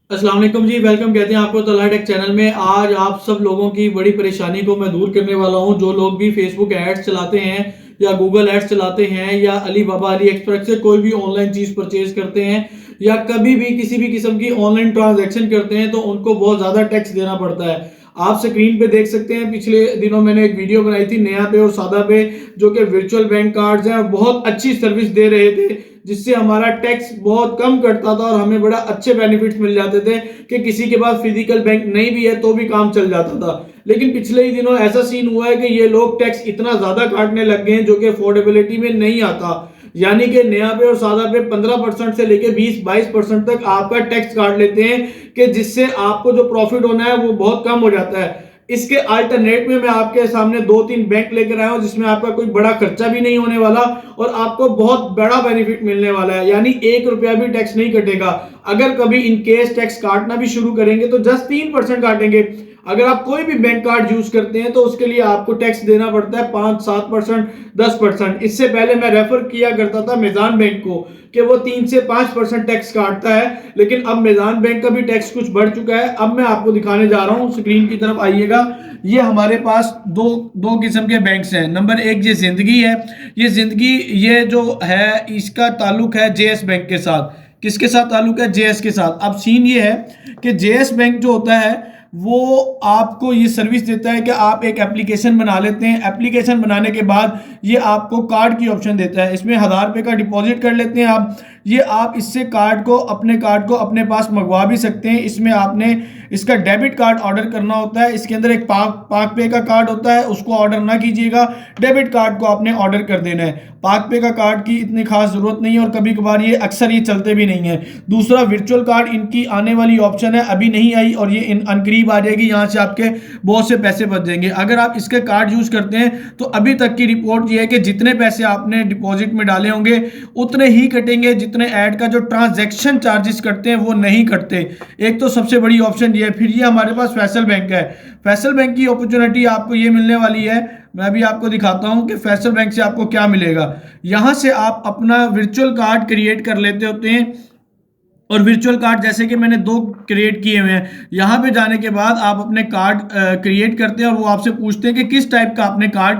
अस्सलाम वालेकुम जी, वेलकम कहते हैं आपको तलहा टेक चैनल में। आज आप सब लोगों की बड़ी परेशानी को मैं दूर करने वाला हूं। जो लोग भी फेसबुक एड्स चलाते हैं या गूगल एड्स चलाते हैं या अली बाबा अली एक्सप्रेस से कोई भी ऑनलाइन चीज परचेज करते हैं या कभी भी किसी भी किस्म की ऑनलाइन ट्रांजैक्शन करते हैं तो उनको बहुत ज्यादा टैक्स देना पड़ता है। आप स्क्रीन पे देख सकते हैं, पिछले दिनों मैंने एक वीडियो बनाई थी नया पे और सादा पे, जो कि वर्चुअल बैंक कार्ड्स हैं, बहुत अच्छी सर्विस दे रहे थे जिससे हमारा टैक्स बहुत कम कटता था और हमें बड़ा अच्छे बेनिफिट्स मिल जाते थे कि किसी के पास फिजिकल बैंक नहीं भी है तो भी काम चल जाता था। लेकिन पिछले ही दिनों ऐसा सीन हुआ है कि ये लोग टैक्स इतना ज्यादा काटने लग गए हैं जो कि अफोर्डेबिलिटी में नहीं आता। यानी कि नया पे और सादा पे 15% से लेके 20-22% तक आपका टैक्स काट लेते हैं कि जिससे आपको जो प्रॉफिट होना है वो बहुत कम हो जाता है। इसके अल्टरनेट में मैं आपके सामने 2-3 बैंक लेकर आया हूं जिसमें आपका कोई बड़ा खर्चा भी नहीं होने वाला और आपको बहुत बड़ा बेनिफिट मिलने वाला है। यानी 1 रुपया भी टैक्स नहीं कटेगा। अगर कभी इन केस टैक्स काटना भी शुरू करेंगे तो जस्ट 3% काटेंगे। अगर आप कोई भी बैंक कार्ड यूज करते हैं तो उसके लिए आपको टैक्स देना पड़ता है 5-7%, 10%। इससे पहले मैं रेफर किया करता था मेजान बैंक को कि वो 3 से 5% टैक्स काटता है, लेकिन अब मेजान बैंक का भी टैक्स कुछ बढ़ चुका है। अब मैं आपको दिखाने जा रहा हूं, स्क्रीन की तरफ आइएगा। ये हमारे पास दो दो किस्म के बैंक्स हैं। नंबर एक ये जिंदगी है। ये जिंदगी ये जो है इसका ताल्लुक है जेएस बैंक के साथ। किसके साथ ताल्लुक है? जेएस के साथ। अब सीन ये है कि जेएस बैंक जो होता है वो आपको ये सर्विस देता है कि आप एक एप्लीकेशन बना लेते हैं। एप्लीकेशन बनाने के बाद ये आपको कार्ड की ऑप्शन देता है। इसमें 1000 रुपये का डिपॉजिट कर लेते हैं आप। ये आप इससे कार्ड को अपने पास मंगवा भी सकते हैं। इसमें आपने इसका डेबिट कार्ड ऑर्डर करना होता है। इसके अंदर एक पाक पे का कार्ड होता है, उसको ऑर्डर ना कीजिएगा, डेबिट कार्ड को आपने ऑर्डर कर देना है। पाक पे का कार्ड की इतनी खास जरूरत नहीं है और कभी कभार ये अक्सर ये चलते भी नहीं है। दूसरा वर्चुअल कार्ड इनकी आने वाली ऑप्शन है, अभी नहीं आई और ये अनकरीब आ जाएगी। यहाँ से आपके बहुत से पैसे बच जाएंगे। अगर आप इसके कार्ड यूज करते हैं तो अभी तक की रिपोर्ट ये है कि जितने पैसे आपने डिपॉजिट में डाले होंगे उतने ही कटेंगे जितने ऐड का जो ट्रांजैक्शन चार्जेस कटते हैं वो नहीं कटते। एक तो सबसे बड़ी ऑप्शन ये है। फिर ये हमारे पास फैसल बैंक है। फैसल बैंक की अपॉर्चुनिटी आपको ये मिलने वाली है। मैं भी आपको दिखाता हूं कि फैसल बैंक से आपको क्या मिलेगा। यहां से आप अपना वर्चुअल कार्ड क्रिएट कर लेते होते हैं और वर्चुअल कार्ड जैसे कि मैंने 2 क्रिएट किए हुए हैं। यहाँ पे जाने के बाद आप अपने कार्ड क्रिएट करते हैं और वो आपसे पूछते हैं कि किस टाइप का आपने कार्ड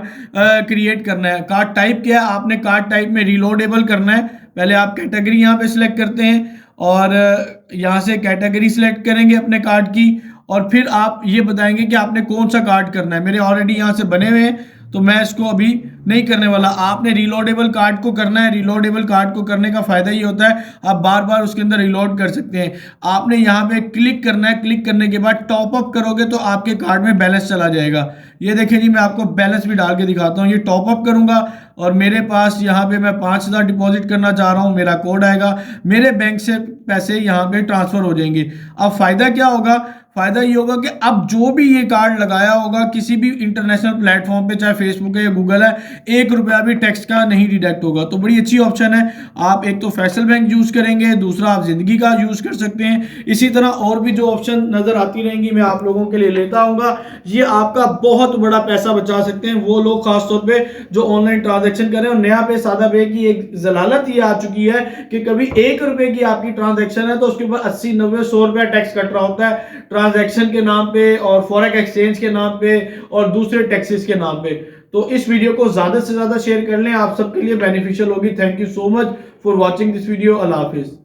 क्रिएट करना है। कार्ड टाइप क्या है? आपने कार्ड टाइप में रीलोडेबल करना है। पहले आप कैटेगरी यहाँ पे सिलेक्ट करते हैं और यहाँ से कैटेगरी सिलेक्ट करेंगे अपने कार्ड की और फिर आप ये बताएंगे कि आपने कौन सा कार्ड करना है। मेरे ऑलरेडी यहाँ से बने हुए हैं तो मैं इसको अभी नहीं करने वाला। आपने रीलोडेबल कार्ड को करना है। रीलोडेबल कार्ड को करने का फायदा ये होता है आप बार बार उसके अंदर रिलोड कर सकते हैं। आपने यहाँ पे क्लिक करना है। क्लिक करने के बाद टॉप अप करोगे तो आपके कार्ड में बैलेंस चला जाएगा। ये देखें जी, मैं आपको बैलेंस भी डाल के दिखाता हूँ। ये टॉप अप करूंगा और मेरे पास यहाँ पे मैं 5000 डिपॉजिट करना चाह रहा हूँ। मेरा कोड आएगा, मेरे बैंक से पैसे यहाँ पे ट्रांसफर हो जाएंगे। अब फायदा क्या होगा? फायदा ये होगा कि अब जो भी ये कार्ड लगाया होगा किसी भी इंटरनेशनल प्लेटफॉर्म पे, चाहे फेसबुक है या गूगल है, 1 रुपया भी टैक्स का नहीं डिडक्ट होगा। तो बड़ी अच्छी ऑप्शन है। आप एक तो फैसल बैंक यूज करेंगे, दूसरा आप जिंदगी का यूज कर सकते हैं। इसी तरह और भी जो ऑप्शन नजर आती रहेंगी मैं आप लोगों के लिए लेता आऊंगा। ये आपका बहुत बड़ा पैसा बचा सकते हैं वो लोग खासतौर पर जो ऑनलाइन ट्रांजेक्शन करें। और नया पे सादा पे की एक जलालत ये आ चुकी है कि कभी 1 रुपए की आपकी ट्रांजेक्शन है तो उसके ऊपर 80-90-100 रुपया टैक्स कट रहा होता है ट्रांजैक्शन के नाम पे और फॉरेक्स एक्सचेंज के नाम पे और दूसरे टैक्सेस के नाम पे। तो इस वीडियो को ज्यादा से ज्यादा शेयर कर लें, आप सबके लिए बेनिफिशियल होगी। Thank you so much for watching this video. Allah Hafiz.